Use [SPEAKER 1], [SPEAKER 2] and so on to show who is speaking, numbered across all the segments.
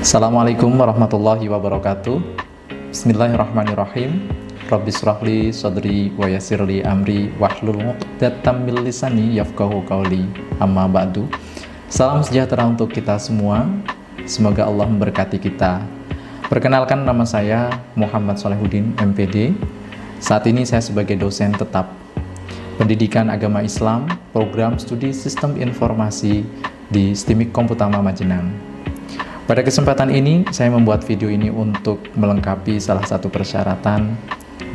[SPEAKER 1] Assalamualaikum warahmatullahi wabarakatuh. Bismillahirrahmanirrahim. Rabbi shrahli sadri wa yassirli amri wahlul 'uqdatam min lisani yafqahu qawli. Amma ba'du. Salam sejahtera untuk kita semua. Semoga Allah memberkati kita. Perkenalkan, nama saya Muhammad Salehuddin, MPD. Saat ini saya sebagai dosen tetap Pendidikan Agama Islam, Program Studi Sistem Informasi di STIMIK Komputama Majenang. Pada kesempatan ini, saya membuat video ini untuk melengkapi salah satu persyaratan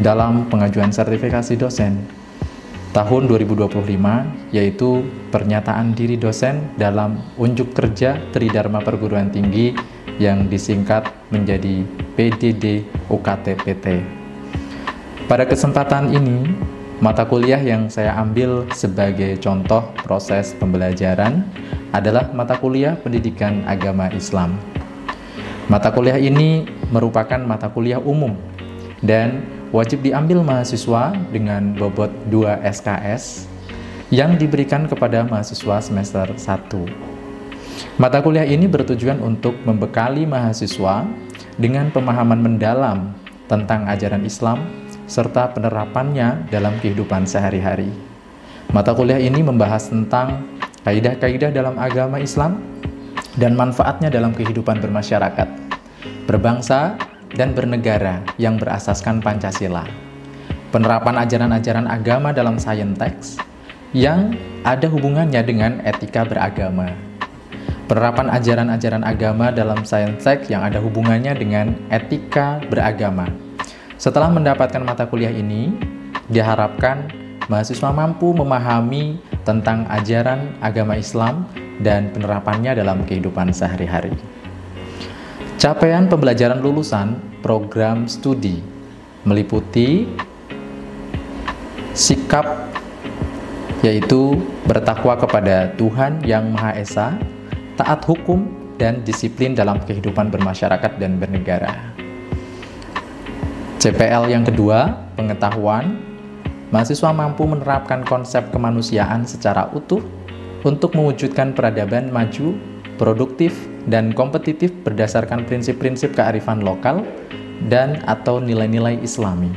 [SPEAKER 1] dalam pengajuan sertifikasi dosen tahun 2025, yaitu pernyataan diri dosen dalam unjuk kerja Tridharma Perguruan Tinggi yang disingkat menjadi PDD UKT-PT. Pada kesempatan ini, mata kuliah yang saya ambil sebagai contoh proses pembelajaran adalah mata kuliah Pendidikan Agama Islam. Mata kuliah ini merupakan mata kuliah umum dan wajib diambil mahasiswa dengan bobot 2 SKS yang diberikan kepada mahasiswa semester 1. Mata kuliah ini bertujuan untuk membekali mahasiswa dengan pemahaman mendalam tentang ajaran Islam serta penerapannya dalam kehidupan sehari-hari. Mata kuliah ini membahas tentang kaidah-kaidah dalam agama Islam dan manfaatnya dalam kehidupan bermasyarakat, berbangsa, dan bernegara yang berasaskan Pancasila. Penerapan ajaran-ajaran agama dalam saintek yang ada hubungannya dengan etika beragama. Penerapan ajaran-ajaran agama dalam saintek yang ada hubungannya dengan etika beragama. Setelah mendapatkan mata kuliah ini, diharapkan mahasiswa mampu memahami tentang ajaran agama Islam dan penerapannya dalam kehidupan sehari-hari. Capaian pembelajaran lulusan program studi meliputi sikap, yaitu bertakwa kepada Tuhan Yang Maha Esa, taat hukum, dan disiplin dalam kehidupan bermasyarakat dan bernegara. CPL yang kedua, pengetahuan. Mahasiswa mampu menerapkan konsep kemanusiaan secara utuh untuk mewujudkan peradaban maju, produktif, dan kompetitif berdasarkan prinsip-prinsip kearifan lokal dan atau nilai-nilai Islami.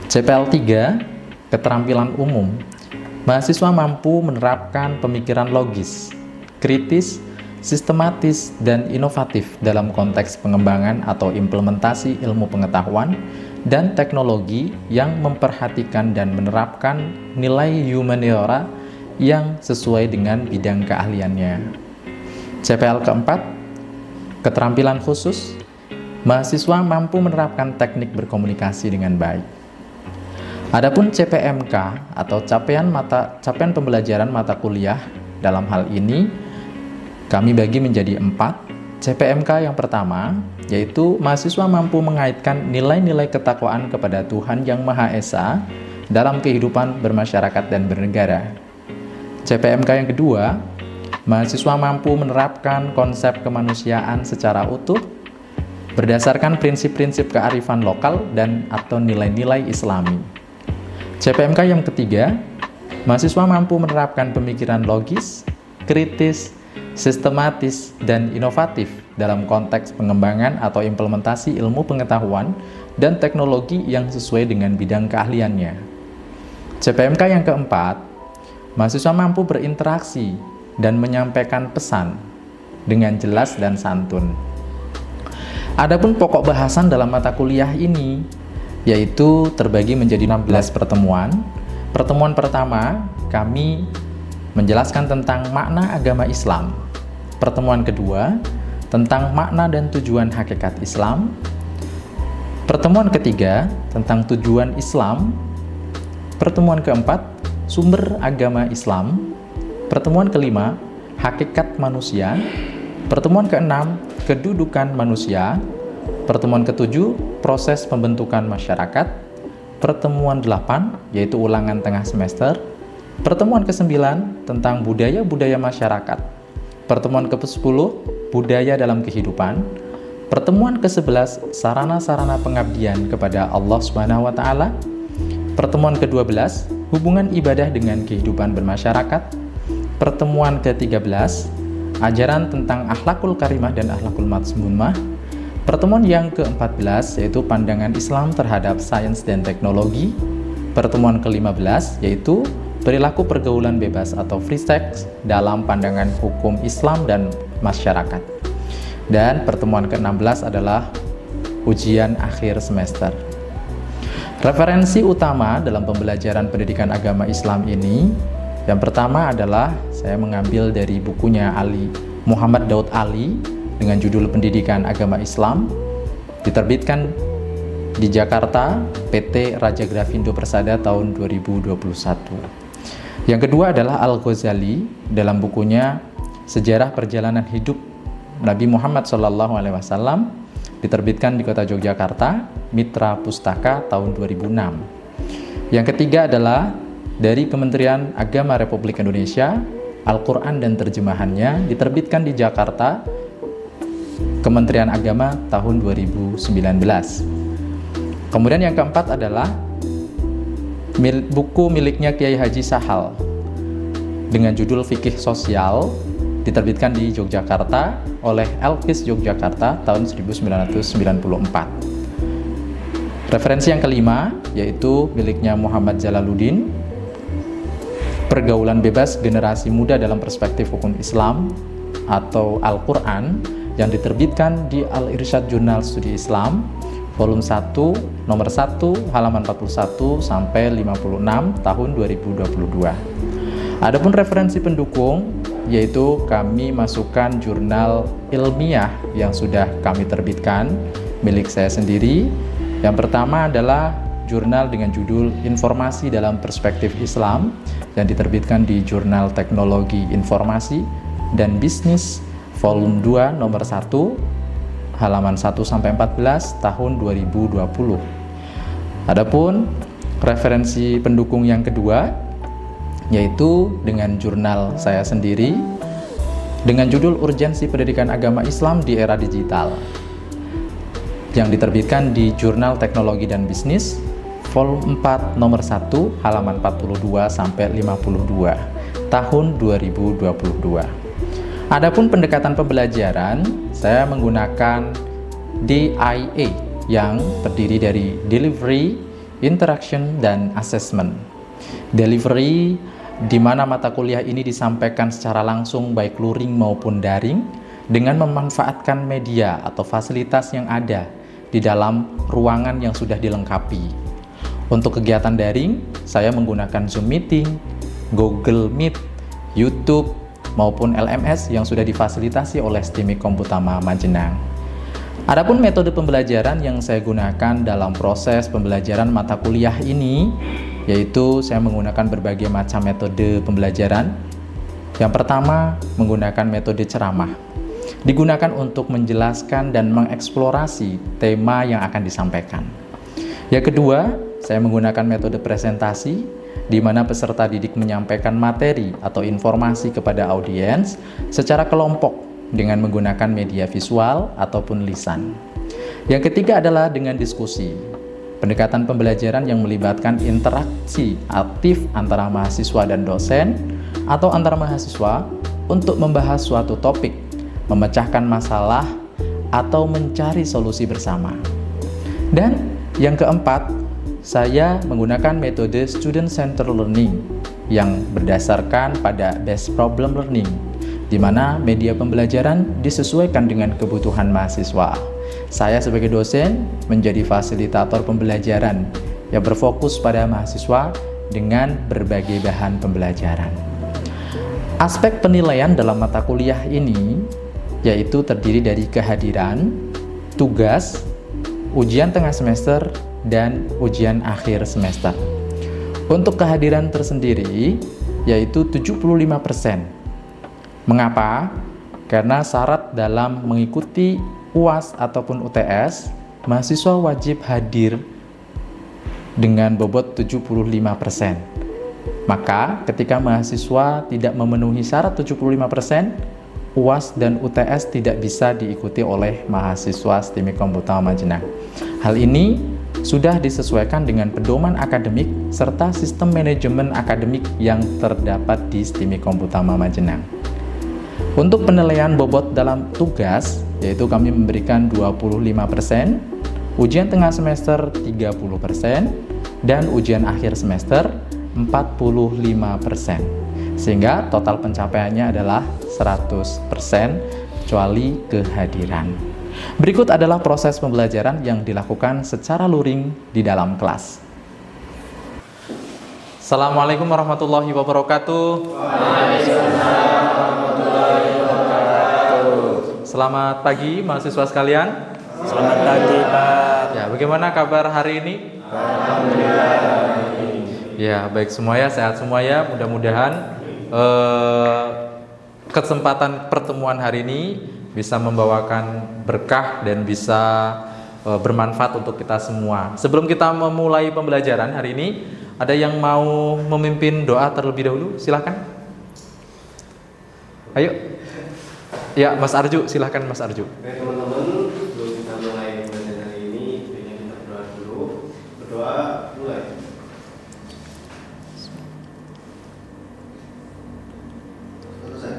[SPEAKER 1] CPL 3, keterampilan umum. Mahasiswa mampu menerapkan pemikiran logis, kritis, sistematis, dan inovatif dalam konteks pengembangan atau implementasi ilmu pengetahuan dan teknologi yang memperhatikan dan menerapkan nilai humaniora yang sesuai dengan bidang keahliannya. CPL keempat, keterampilan khusus. Mahasiswa mampu menerapkan teknik berkomunikasi dengan baik. Adapun CPMK atau capaian pembelajaran mata kuliah dalam hal ini kami bagi menjadi 4. CPMK yang pertama, yaitu mahasiswa mampu mengaitkan nilai-nilai ketakwaan kepada Tuhan Yang Maha Esa dalam kehidupan bermasyarakat dan bernegara. CPMK yang kedua, mahasiswa mampu menerapkan konsep kemanusiaan secara utuh berdasarkan prinsip-prinsip kearifan lokal dan atau nilai-nilai Islami. CPMK yang ketiga, mahasiswa mampu menerapkan pemikiran logis, kritis, sistematis, dan inovatif dalam konteks pengembangan atau implementasi ilmu pengetahuan dan teknologi yang sesuai dengan bidang keahliannya. CPMK yang keempat, mahasiswa mampu berinteraksi dan menyampaikan pesan dengan jelas dan santun. Adapun pokok bahasan dalam mata kuliah ini yaitu terbagi menjadi 16 pertemuan. Pertemuan pertama, kami menjelaskan tentang makna agama Islam. Pertemuan kedua, tentang makna dan tujuan hakikat Islam. Pertemuan ketiga, tentang tujuan Islam. Pertemuan keempat, sumber agama Islam. Pertemuan kelima, hakikat manusia. Pertemuan keenam, kedudukan manusia. Pertemuan ketujuh, proses pembentukan masyarakat. Pertemuan 8, yaitu ulangan tengah semester. Pertemuan ke-9 tentang budaya-budaya masyarakat. Pertemuan ke-10 budaya dalam kehidupan. Pertemuan ke-11 sarana-sarana pengabdian kepada Allah Subhanahu wa taala. Pertemuan ke-12 hubungan ibadah dengan kehidupan bermasyarakat. Pertemuan ke-13 ajaran tentang akhlakul karimah dan akhlakul mazmumah. Pertemuan yang ke-14 yaitu pandangan Islam terhadap sains dan teknologi. Pertemuan ke-15 yaitu perilaku pergaulan bebas atau free sex dalam pandangan hukum Islam dan masyarakat. Dan pertemuan ke-16 adalah ujian akhir semester. Referensi utama dalam pembelajaran pendidikan agama Islam ini, yang pertama adalah saya mengambil dari bukunya Muhammad Daud Ali dengan judul Pendidikan Agama Islam, diterbitkan di Jakarta PT Raja Grafindo Persada tahun 2021. Yang kedua adalah Al-Ghazali dalam bukunya Sejarah Perjalanan Hidup Nabi Muhammad SAW, diterbitkan di Kota Yogyakarta, Mitra Pustaka tahun 2006. Yang ketiga adalah dari Kementerian Agama Republik Indonesia, Al-Quran dan terjemahannya, diterbitkan di Jakarta, Kementerian Agama tahun 2019. Kemudian yang keempat adalah buku miliknya Kiai Haji Sahal dengan judul Fikih Sosial, diterbitkan di Yogyakarta oleh Elkis Yogyakarta tahun 1994. Referensi yang kelima yaitu miliknya Muhammad Jalaluddin, Pergaulan Bebas Generasi Muda dalam Perspektif Hukum Islam atau Al-Quran, yang diterbitkan di Al-Irsyad Jurnal Studi Islam, volume 1, nomor 1, halaman 41 sampai 56 tahun 2022. Adapun referensi pendukung, yaitu kami masukkan jurnal ilmiah yang sudah kami terbitkan milik saya sendiri. Yang pertama adalah jurnal dengan judul Informasi dalam Perspektif Islam yang diterbitkan di Jurnal Teknologi Informasi dan Bisnis volume 2 nomor 1 halaman 1 sampai 14 tahun 2020. Adapun referensi pendukung yang kedua yaitu dengan jurnal saya sendiri dengan judul Urgensi Pendidikan Agama Islam di Era Digital yang diterbitkan di Jurnal Teknologi dan Bisnis volume 4 nomor 1 halaman 42 sampai 52 tahun 2022. Adapun pendekatan pembelajaran, saya menggunakan DIA yang terdiri dari Delivery, Interaction, dan Assessment. Delivery di mana mata kuliah ini disampaikan secara langsung baik luring maupun daring dengan memanfaatkan media atau fasilitas yang ada di dalam ruangan yang sudah dilengkapi. Untuk kegiatan daring, saya menggunakan Zoom Meeting, Google Meet, YouTube, maupun LMS yang sudah difasilitasi oleh STIMIK Komputama Majenang. Adapun metode pembelajaran yang saya gunakan dalam proses pembelajaran mata kuliah ini, yaitu saya menggunakan berbagai macam metode pembelajaran. Yang pertama, menggunakan metode ceramah. Digunakan untuk menjelaskan dan mengeksplorasi tema yang akan disampaikan. Yang kedua, saya menggunakan metode presentasi, di mana peserta didik menyampaikan materi atau informasi kepada audiens secara kelompok dengan menggunakan media visual ataupun lisan. Yang ketiga adalah dengan diskusi. Pendekatan pembelajaran yang melibatkan interaksi aktif antara mahasiswa dan dosen atau antara mahasiswa untuk membahas suatu topik, memecahkan masalah, atau mencari solusi bersama. Dan yang keempat, saya menggunakan metode student-centered learning yang berdasarkan pada based problem learning, di mana media pembelajaran disesuaikan dengan kebutuhan mahasiswa. Saya sebagai dosen menjadi fasilitator pembelajaran yang berfokus pada mahasiswa dengan berbagai bahan pembelajaran. Aspek penilaian dalam mata kuliah ini yaitu terdiri dari kehadiran, tugas, ujian tengah semester, dan ujian akhir semester. Untuk kehadiran tersendiri yaitu 75%. Mengapa? Karena syarat dalam mengikuti UAS ataupun UTS, mahasiswa wajib hadir dengan bobot 75%. Maka ketika mahasiswa tidak memenuhi syarat 75%, UAS dan UTS tidak bisa diikuti oleh mahasiswa STIMIK Komputama Majenang. Hal ini sudah disesuaikan dengan pedoman akademik serta sistem manajemen akademik yang terdapat di STIMIK Komputama Majenang. Untuk penilaian bobot dalam tugas, yaitu kami memberikan 25%, ujian tengah semester 30%, dan ujian akhir semester 45%. Sehingga total pencapaiannya adalah 100%, kecuali kehadiran. Berikut adalah proses pembelajaran yang dilakukan secara luring di dalam kelas. Assalamualaikum warahmatullahi wabarakatuh. Waalaikumsalam warahmatullahi wabarakatuh. Selamat pagi mahasiswa sekalian.
[SPEAKER 2] Selamat pagi, Pak.
[SPEAKER 1] Ya, bagaimana kabar hari ini?
[SPEAKER 2] Alhamdulillah.
[SPEAKER 1] Ya, baik semua ya, sehat semua ya. Mudah-mudahan kesempatan pertemuan hari ini bisa membawakan berkah dan bisa bermanfaat untuk kita semua. Sebelum kita memulai pembelajaran hari ini, ada yang mau memimpin doa terlebih dahulu? Silahkan. Ayo. Ya, Mas Arju, silahkan Mas Arju.
[SPEAKER 3] Oke teman-teman, sebelum kita mulai pembelajaran hari ini, sebaiknya kita berdoa dulu. Berdoa, mulai. Selesai.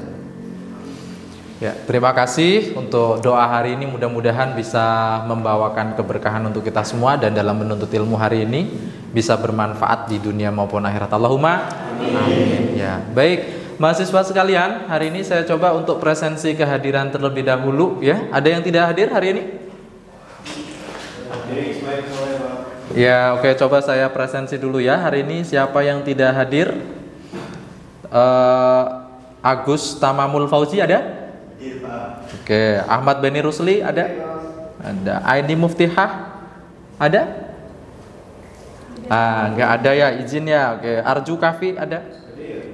[SPEAKER 1] Ya, terima kasih untuk doa hari ini, mudah-mudahan bisa membawakan keberkahan untuk kita semua dan dalam menuntut ilmu hari ini bisa bermanfaat di dunia maupun akhirat. Allahumma amin. Ya, baik. Mahasiswa sekalian, hari ini saya coba untuk presensi kehadiran terlebih dahulu ya. Ada yang tidak hadir hari ini? Ya, oke, coba saya presensi dulu ya. Hari ini siapa yang tidak hadir? Agus Tamamul Fauzi ada? Oke, Ahmad Beni Rusli ada? Ada. Aini Muftihah ada? Nggak ada ya, izin ya. Oke, Arju Kafi ada?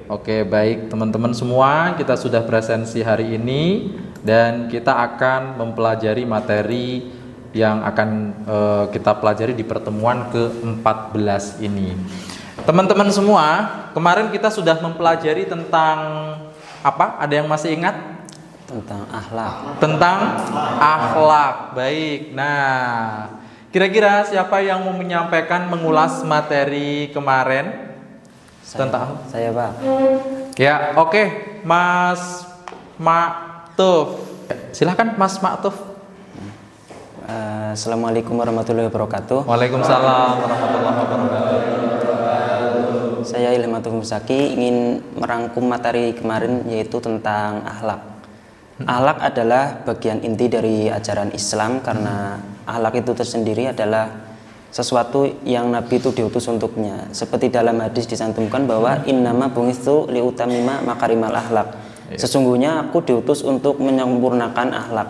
[SPEAKER 1] Oke, baik teman-teman semua, kita sudah presensi hari ini dan kita akan mempelajari materi yang akan kita pelajari di pertemuan ke-14 ini. Teman-teman semua, kemarin kita sudah mempelajari tentang apa? Ada yang masih ingat?
[SPEAKER 2] Tentang akhlak.
[SPEAKER 1] Tentang akhlak. Baik. Nah, kira-kira siapa yang mau menyampaikan mengulas materi kemarin? Tentang
[SPEAKER 2] saya, Pak.
[SPEAKER 1] Ya, oke. Mas Maktuf. Silakan Mas Maktuf.
[SPEAKER 2] Assalamualaikum warahmatullahi wabarakatuh.
[SPEAKER 1] Waalaikumsalam warahmatullahi wabarakatuh.
[SPEAKER 2] Saya Ilhamatul Musaki ingin merangkum materi kemarin yaitu tentang akhlak. Akhlak adalah bagian inti dari ajaran Islam karena akhlak itu tersendiri adalah sesuatu yang Nabi itu diutus untuknya. Seperti dalam hadis dicantumkan bahwa innama bu'itsu liutamima makarimal akhlak. Sesungguhnya aku diutus untuk menyempurnakan akhlak.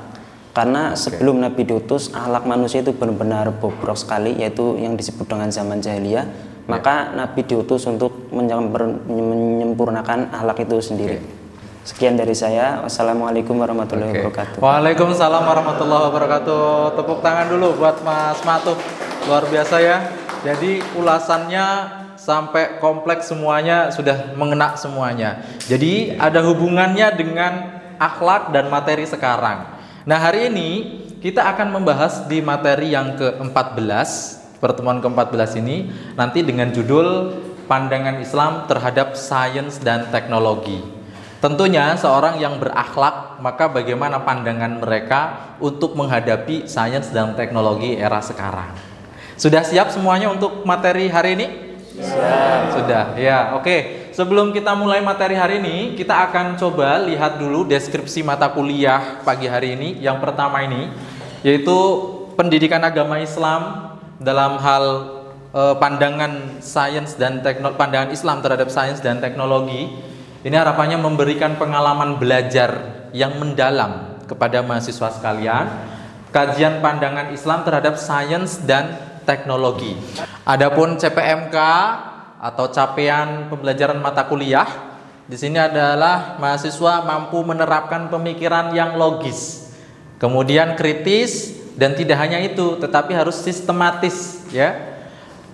[SPEAKER 2] Karena sebelum Nabi diutus, akhlak manusia itu benar-benar bobrok sekali, yaitu yang disebut dengan zaman jahiliyah. Maka Nabi diutus untuk menyempurnakan akhlak itu sendiri. Sekian dari saya. Wassalamualaikum warahmatullahi wabarakatuh.
[SPEAKER 1] Waalaikumsalam warahmatullahi wabarakatuh. Tepuk tangan dulu buat Mas Matuf. Luar biasa ya. Jadi ulasannya sampai kompleks semuanya, sudah mengena semuanya. Jadi ada hubungannya dengan akhlak dan materi sekarang. Nah, hari ini kita akan membahas di materi yang ke-14, pertemuan ke-14 ini nanti dengan judul Pandangan Islam terhadap Sains dan Teknologi. Tentunya seorang yang berakhlak, maka bagaimana pandangan mereka untuk menghadapi sains dan teknologi era sekarang. Sudah siap semuanya untuk materi hari ini? Siap. Sudah, ya, oke. Sebelum kita mulai materi hari ini, kita akan coba lihat dulu deskripsi mata kuliah pagi hari ini. Yang pertama ini, yaitu pendidikan agama Islam dalam hal pandangan sains dan pandangan Islam terhadap sains dan teknologi. Ini harapannya memberikan pengalaman belajar yang mendalam kepada mahasiswa sekalian. Kajian pandangan Islam terhadap sains dan teknologi. Adapun CPMK atau capaian pembelajaran mata kuliah, di sini adalah mahasiswa mampu menerapkan pemikiran yang logis, kemudian kritis, dan tidak hanya itu, tetapi harus sistematis, ya,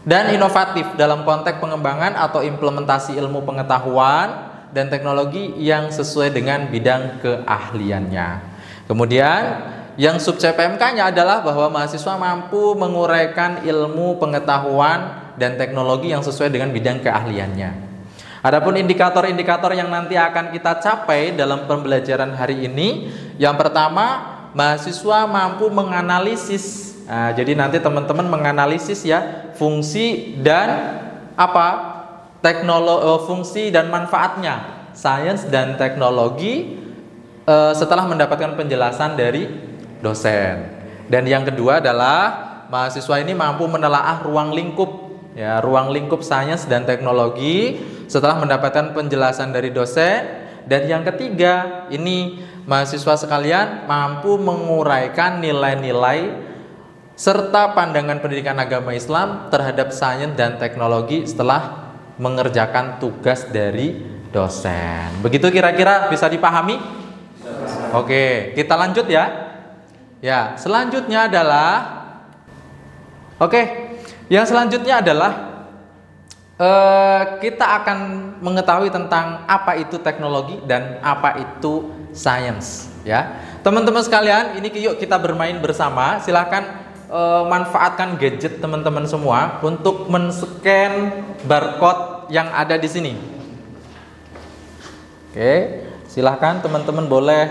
[SPEAKER 1] dan inovatif dalam konteks pengembangan atau implementasi ilmu pengetahuan dan teknologi yang sesuai dengan bidang keahliannya. Kemudian yang sub CPMK-nya adalah bahwa mahasiswa mampu menguraikan ilmu pengetahuan dan teknologi yang sesuai dengan bidang keahliannya. Adapun indikator-indikator yang nanti akan kita capai dalam pembelajaran hari ini, yang pertama, mahasiswa mampu menganalisis. Nah, jadi nanti teman-teman menganalisis ya fungsi dan fungsi dan manfaatnya sains dan teknologi setelah mendapatkan penjelasan dari dosen. Dan yang kedua adalah mahasiswa ini mampu menelaah ruang lingkup sains dan teknologi setelah mendapatkan penjelasan dari dosen. Dan yang ketiga, ini mahasiswa sekalian mampu menguraikan nilai-nilai serta pandangan pendidikan agama Islam terhadap sains dan teknologi setelah mengerjakan tugas dari dosen. Begitu kira-kira bisa dipahami? Oke, kita lanjut ya. Ya, selanjutnya adalah yang selanjutnya adalah kita akan mengetahui tentang apa itu teknologi dan apa itu sains ya. Teman-teman sekalian, ini yuk kita bermain bersama. Silahkan manfaatkan gadget teman-teman semua untuk men-scan barcode yang ada di sini. Oke, silahkan teman-teman boleh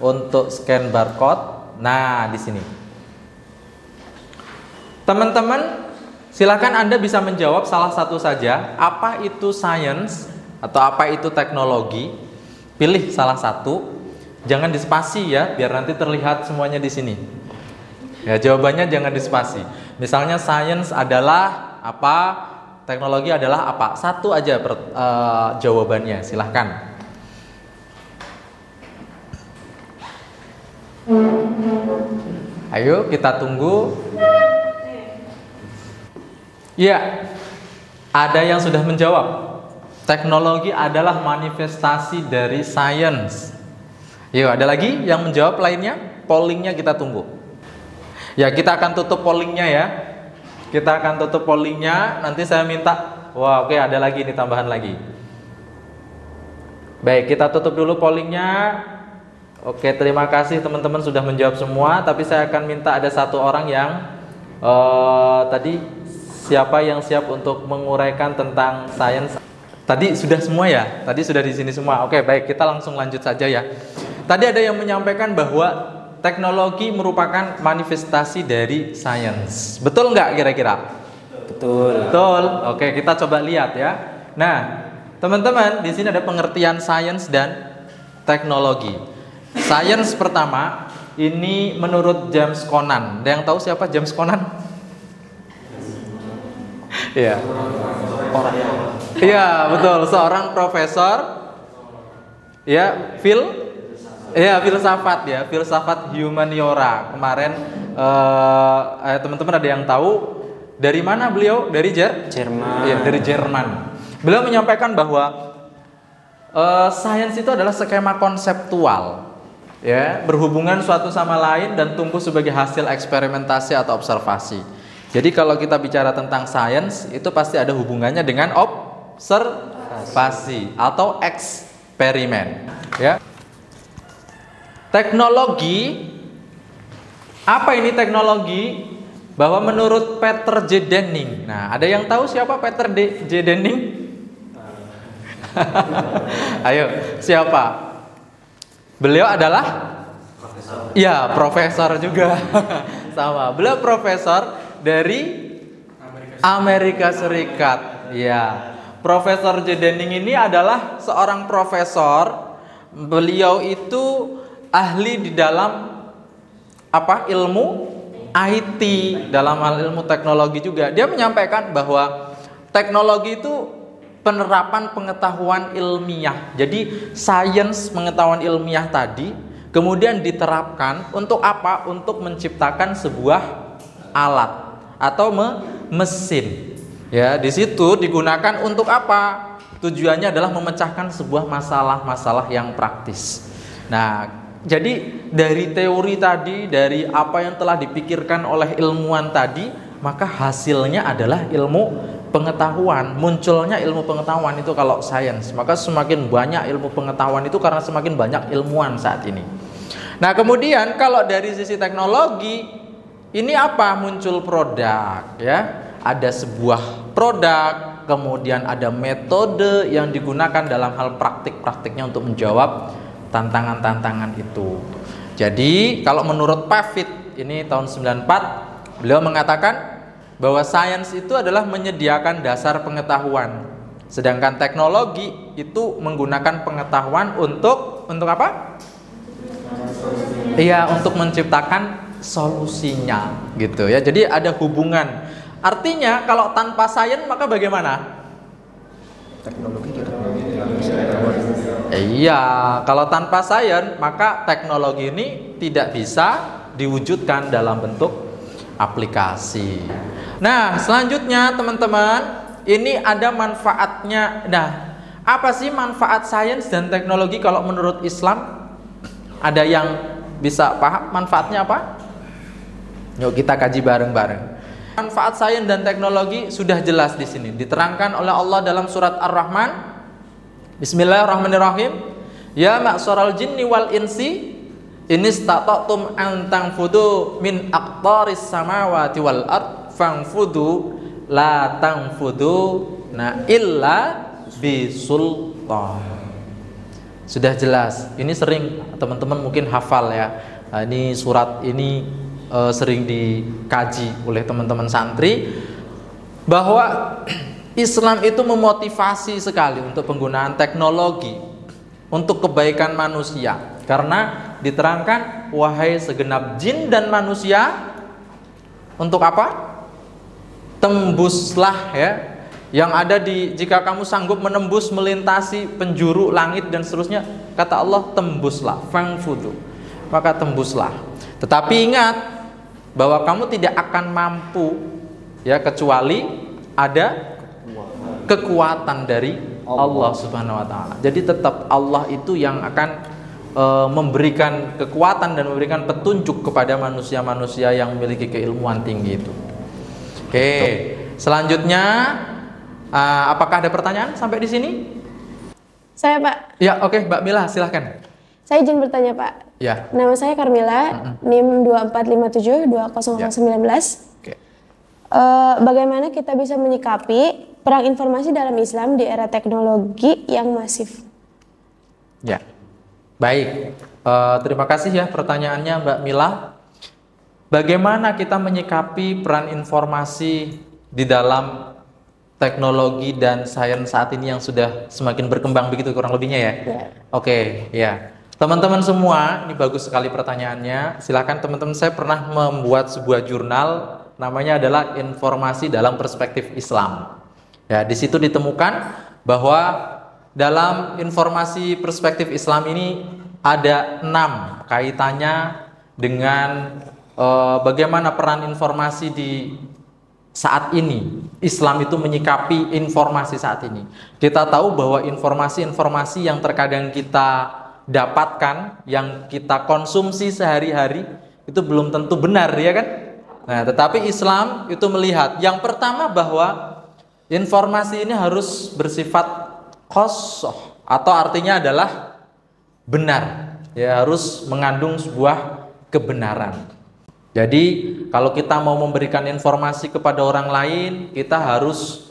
[SPEAKER 1] untuk scan barcode. Nah, di sini. Teman-teman, silakan Anda bisa menjawab salah satu saja, apa itu sains atau apa itu teknologi. Pilih salah satu, jangan dispasi ya, biar nanti terlihat semuanya di sini. Ya, jawabannya jangan dispasi. Misalnya sains adalah apa, teknologi adalah apa. Satu aja jawabannya, silahkan. Ayo kita tunggu. Ya, ada yang sudah menjawab. Teknologi adalah manifestasi dari sains. Yuk, ada lagi yang menjawab lainnya? Pollingnya kita tunggu. Ya, kita akan tutup pollingnya ya. Kita akan tutup pollingnya. Nanti saya minta. Wah, oke, ada lagi nih, tambahan lagi. Baik, kita tutup dulu pollingnya. Oke, terima kasih teman-teman sudah menjawab semua. Tapi saya akan minta ada satu orang yang tadi. Siapa yang siap untuk menguraikan tentang sains? Tadi sudah semua ya? Tadi sudah di sini semua. Oke, baik, kita langsung lanjut saja ya. Tadi ada yang menyampaikan bahwa teknologi merupakan manifestasi dari sains. Betul nggak kira-kira?
[SPEAKER 2] Betul.
[SPEAKER 1] Betul. Oke, kita coba lihat ya. Nah, teman-teman, di sini ada pengertian sains dan teknologi. Sains pertama, ini menurut James Conan. Ada yang tahu siapa James Conan? Iya. Iya, betul. Seorang profesor ya, filsafat ya, filsafat humaniora. Kemarin teman-teman ada yang tahu dari mana beliau? Dari
[SPEAKER 2] Jerman.
[SPEAKER 1] Ya, dari Jerman. Beliau menyampaikan bahwa sains itu adalah skema konseptual ya, berhubungan suatu sama lain dan tumbuh sebagai hasil eksperimentasi atau observasi. Jadi kalau kita bicara tentang sains, itu pasti ada hubungannya dengan observasi atau eksperimen ya. Teknologi, apa ini teknologi? Bahwa menurut Peter J. Denning. Nah, ada yang tahu siapa Peter J. Denning? Ayo, siapa? Beliau adalah profesor. Ya, profesor juga. Sama. Beliau profesor dari Amerika Serikat. Ya. Profesor J. Denning ini adalah seorang profesor. Beliau itu ahli di dalam ilmu IT, dalam hal ilmu teknologi juga. Dia menyampaikan bahwa teknologi itu penerapan pengetahuan ilmiah. Jadi sains pengetahuan ilmiah tadi kemudian diterapkan untuk apa? Untuk menciptakan sebuah alat atau mesin. Ya, di situ digunakan untuk apa? Tujuannya adalah memecahkan sebuah masalah-masalah yang praktis. Nah, jadi dari teori tadi, dari apa yang telah dipikirkan oleh ilmuwan tadi, maka hasilnya adalah ilmu pengetahuan. Munculnya ilmu pengetahuan itu kalau sains. Maka semakin banyak ilmu pengetahuan itu karena semakin banyak ilmuwan saat ini. Nah, kemudian kalau dari sisi teknologi, ini apa? Muncul produk ya. Ada sebuah produk, kemudian ada metode yang digunakan dalam hal praktik-praktiknya untuk menjawab tantangan-tantangan itu. Jadi kalau menurut Pavitt ini tahun 94, beliau mengatakan bahwa sains itu adalah menyediakan dasar pengetahuan, sedangkan teknologi itu menggunakan pengetahuan untuk apa? Iya, untuk menciptakan solusinya gitu ya. Jadi ada hubungan. Artinya kalau tanpa sains maka bagaimana?
[SPEAKER 2] Teknologi tidak.
[SPEAKER 1] Iya, kalau tanpa sains maka teknologi ini tidak bisa diwujudkan dalam bentuk aplikasi. Nah, selanjutnya teman-teman, ini ada manfaatnya. Nah, apa sih manfaat sains dan teknologi kalau menurut Islam? Ada yang bisa paham manfaatnya apa? Yuk kita kaji bareng-bareng. Manfaat sains dan teknologi sudah jelas di sini, diterangkan oleh Allah dalam surat Ar-Rahman. Bismillahirrahmanirrahim. Ya ma'syaral jinni wal insi in istata'tum an tanfudu min aqtaris samawati wal ard fanfudu la tanfudu na illa bisultan. Sudah jelas. Ini sering teman-teman mungkin hafal ya. Nah, ini surat ini sering dikaji oleh teman-teman santri, bahwa Islam itu memotivasi sekali untuk penggunaan teknologi untuk kebaikan manusia, karena diterangkan wahai segenap jin dan manusia, untuk apa? Tembuslah ya, yang ada jika kamu sanggup menembus melintasi penjuru langit dan seterusnya, kata Allah tembuslah, fangfudu, maka tembuslah. Tetapi ingat bahwa kamu tidak akan mampu ya kecuali ada kekuatan dari Allah Subhanahu wa taala. Jadi tetap Allah itu yang akan memberikan kekuatan dan memberikan petunjuk kepada manusia-manusia yang memiliki keilmuan tinggi itu. Oke, selanjutnya apakah ada pertanyaan sampai di sini?
[SPEAKER 4] Saya, Pak.
[SPEAKER 1] Ya, oke, Mbak Mila silahkan.
[SPEAKER 4] Saya izin bertanya, Pak.
[SPEAKER 1] Ya.
[SPEAKER 4] Nama saya Carmila, NIM 24572019.
[SPEAKER 1] Oke.
[SPEAKER 4] Bagaimana kita bisa menyikapi perang informasi dalam Islam di era teknologi yang masif?
[SPEAKER 1] Ya, baik. Terima kasih ya pertanyaannya Mbak Mila. Bagaimana kita menyikapi peran informasi di dalam teknologi dan sains saat ini yang sudah semakin berkembang begitu kurang lebihnya ya?
[SPEAKER 4] Ya.
[SPEAKER 1] Oke, ya. Teman-teman semua, ini bagus sekali pertanyaannya. Silakan teman-teman, saya pernah membuat sebuah jurnal, namanya adalah Informasi dalam Perspektif Islam. Ya, di situ ditemukan bahwa dalam informasi perspektif Islam ini ada 6 kaitannya dengan bagaimana peran informasi di saat ini. Islam itu menyikapi informasi saat ini. Kita tahu bahwa informasi-informasi yang terkadang kita dapatkan, yang kita konsumsi sehari-hari itu belum tentu benar, ya kan? Nah, tetapi Islam itu melihat yang pertama bahwa informasi ini harus bersifat qassoh, atau artinya adalah benar, ya, harus mengandung sebuah kebenaran. Jadi kalau kita mau memberikan informasi kepada orang lain, kita harus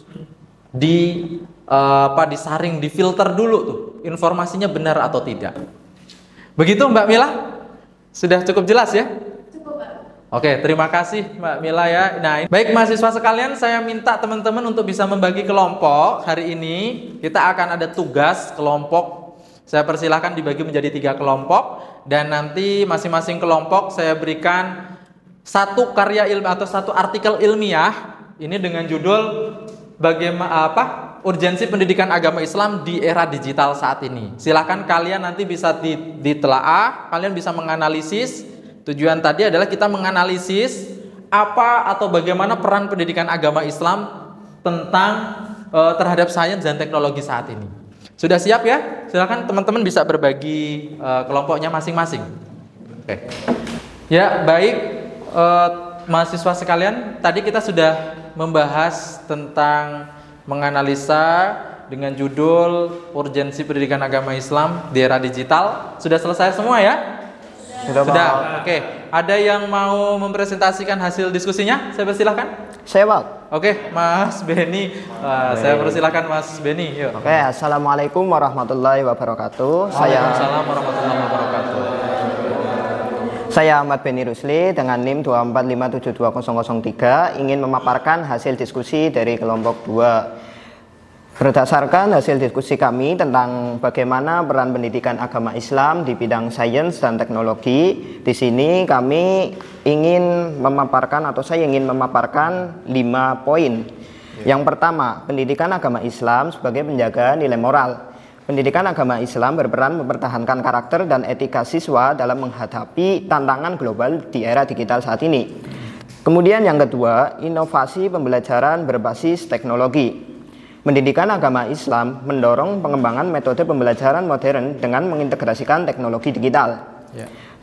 [SPEAKER 1] disaring, difilter dulu tuh informasinya benar atau tidak. Begitu Mbak Mila? Sudah cukup jelas ya?
[SPEAKER 4] Cukup, Pak.
[SPEAKER 1] Oke, terima kasih Mbak Mila ya. Nah, baik mahasiswa sekalian, saya minta teman-teman untuk bisa membagi kelompok. Hari ini kita akan ada tugas kelompok. Saya persilahkan dibagi menjadi 3 kelompok, dan nanti masing-masing kelompok saya berikan satu karya ilmiah atau satu artikel ilmiah ini dengan judul urgensi pendidikan agama Islam di era digital saat ini. Silakan kalian nanti bisa ditelaah, kalian bisa menganalisis. Tujuan tadi adalah kita menganalisis apa atau bagaimana peran pendidikan agama Islam tentang terhadap sains dan teknologi saat ini. Sudah siap ya? Silakan teman-teman bisa berbagi kelompoknya masing-masing. Oke. Ya, baik. Mahasiswa sekalian, tadi kita sudah membahas tentang menganalisa dengan judul urgensi pendidikan agama Islam di era digital. Sudah selesai semua ya? Sudah. Oke. Ada yang mau mempresentasikan hasil diskusinya? Saya persilahkan.
[SPEAKER 5] Saya Pak.
[SPEAKER 1] Oke, Mas Beni. Saya persilahkan Mas Beni. Yuk.
[SPEAKER 5] Oke, Assalamualaikum warahmatullahi wabarakatuh.
[SPEAKER 1] Waalaikumsalam warahmatullahi wabarakatuh.
[SPEAKER 5] Saya Ahmad Beni Rusli dengan NIM 245720003 ingin memaparkan hasil diskusi dari kelompok 2. Berdasarkan hasil diskusi kami tentang bagaimana peran pendidikan agama Islam di bidang sains dan teknologi, di sini kami ingin memaparkan atau saya ingin memaparkan 5 poin. Yang pertama, pendidikan agama Islam sebagai penjaga nilai moral. Pendidikan agama Islam berperan mempertahankan karakter dan etika siswa dalam menghadapi tantangan global di era digital saat ini. Kemudian yang kedua, inovasi pembelajaran berbasis teknologi. Pendidikan agama Islam mendorong pengembangan metode pembelajaran modern dengan mengintegrasikan teknologi digital.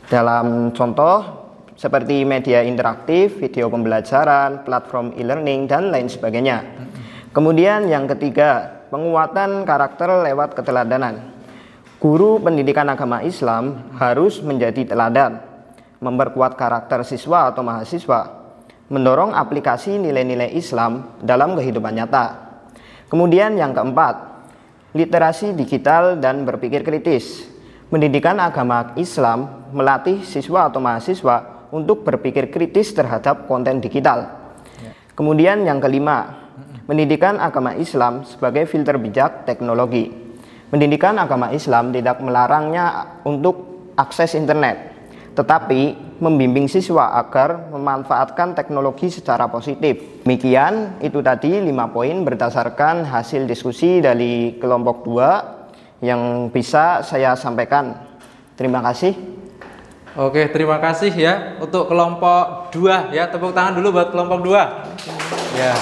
[SPEAKER 5] Dalam contoh seperti media interaktif, video pembelajaran, platform e-learning, dan lain sebagainya. Kemudian yang ketiga, penguatan karakter lewat keteladanan. Guru pendidikan agama Islam harus menjadi teladan, memperkuat karakter siswa atau mahasiswa, mendorong aplikasi nilai-nilai Islam dalam kehidupan nyata. Kemudian yang keempat, literasi digital dan berpikir kritis. Pendidikan agama Islam melatih siswa atau mahasiswa untuk berpikir kritis terhadap konten digital. Kemudian yang kelima, pendidikan agama Islam sebagai filter bijak teknologi. Pendidikan agama Islam tidak melarangnya untuk akses internet, tetapi membimbing siswa agar memanfaatkan teknologi secara positif. Demikian, itu tadi 5 poin berdasarkan hasil diskusi dari kelompok 2 yang bisa saya sampaikan. Terima kasih.
[SPEAKER 1] Oke, terima kasih ya untuk kelompok 2 ya. Tepuk tangan dulu buat kelompok 2. Ya.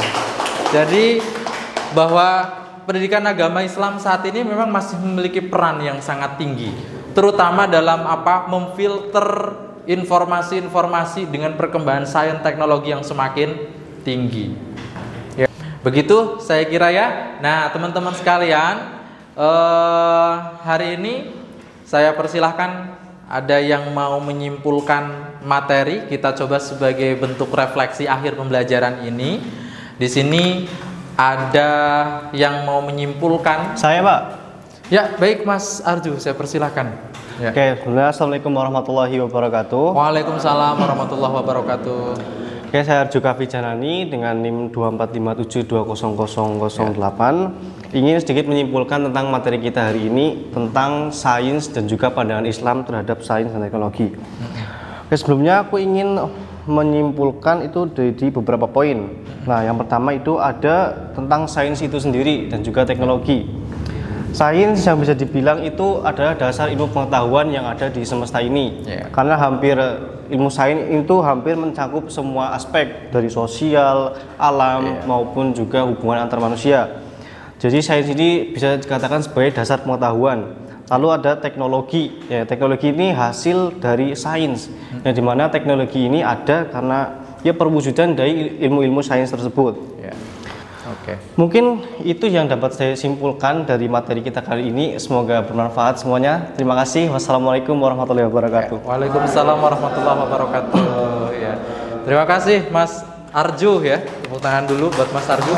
[SPEAKER 1] Jadi bahwa pendidikan agama Islam saat ini memang masih memiliki peran yang sangat tinggi, terutama dalam memfilter informasi-informasi dengan perkembangan sains teknologi yang semakin tinggi. Ya. Begitu saya kira ya. Nah, teman-teman sekalian, hari ini saya persilahkan ada yang mau menyimpulkan materi. Kita coba sebagai bentuk refleksi akhir pembelajaran ini. Di sini ada yang mau menyimpulkan.
[SPEAKER 6] Saya, Pak.
[SPEAKER 1] Ya, baik Mas Arju, saya persilahkan. Ya.
[SPEAKER 6] Oke, Assalamualaikum warahmatullahi wabarakatuh.
[SPEAKER 1] Waalaikumsalam warahmatullahi wabarakatuh.
[SPEAKER 6] Oke, saya Arju Kavijanani dengan NIM 245720008 ingin sedikit menyimpulkan tentang materi kita hari ini tentang sains dan juga pandangan Islam terhadap sains dan teknologi. Oke, sebelumnya aku ingin menyimpulkan itu di beberapa poin. Nah, yang pertama itu ada tentang sains itu sendiri dan juga teknologi. Sains yang bisa dibilang itu adalah dasar ilmu pengetahuan yang ada di semesta ini. Karena hampir ilmu sains itu hampir mencakup semua aspek dari sosial, alam maupun juga hubungan antar manusia. Jadi sains ini bisa dikatakan sebagai dasar pengetahuan. Lalu ada teknologi. Ya, teknologi ini hasil dari sains. Yang dimana teknologi ini ada karena perwujudan dari ilmu-ilmu sains tersebut. Mungkin itu yang dapat saya simpulkan dari materi kita kali ini. Semoga bermanfaat semuanya. Terima kasih. Wassalamualaikum warahmatullahi wabarakatuh.
[SPEAKER 1] Waalaikumsalam warahmatullahi wabarakatuh. Ya. Terima kasih Mas Arju ya. Tepuk tangan dulu buat Mas Arju.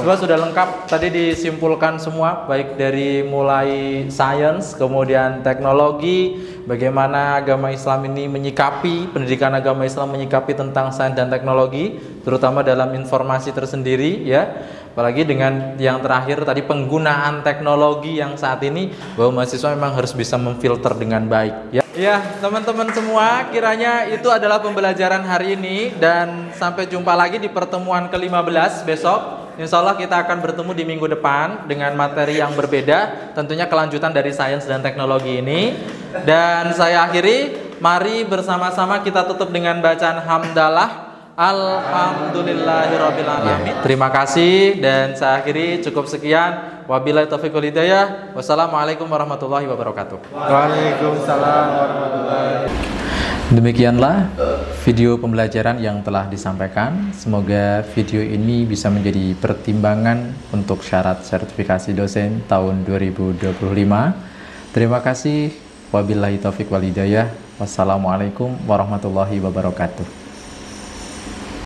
[SPEAKER 1] Semua sudah lengkap. Tadi disimpulkan semua, baik dari mulai sains, kemudian teknologi, bagaimana agama Islam ini menyikapi, pendidikan agama Islam menyikapi tentang sains dan teknologi, terutama dalam informasi tersendiri ya. Apalagi dengan yang terakhir tadi penggunaan teknologi yang saat ini, bahwa mahasiswa memang harus bisa memfilter dengan baik ya. Ya, teman-teman semua, kiranya itu adalah pembelajaran hari ini dan sampai jumpa lagi di pertemuan ke-15 besok. Insya Allah kita akan bertemu di minggu depan dengan materi yang berbeda, tentunya kelanjutan dari sains dan teknologi ini. Dan saya akhiri, mari bersama-sama kita tutup dengan bacaan hamdalah. Alhamdulillahirabbil alamin. Terima kasih dan saya akhiri cukup sekian. Wabillahi taufiq wal hidayah. Wassalamualaikum warahmatullahi wabarakatuh.
[SPEAKER 3] Waalaikumsalam warahmatullahi wabarakatuh.
[SPEAKER 1] Demikianlah video pembelajaran yang telah disampaikan. Semoga video ini bisa menjadi pertimbangan untuk syarat sertifikasi dosen tahun 2025. Terima kasih. Wabillahi taufiq wal hidayah. Wassalamualaikum warahmatullahi wabarakatuh.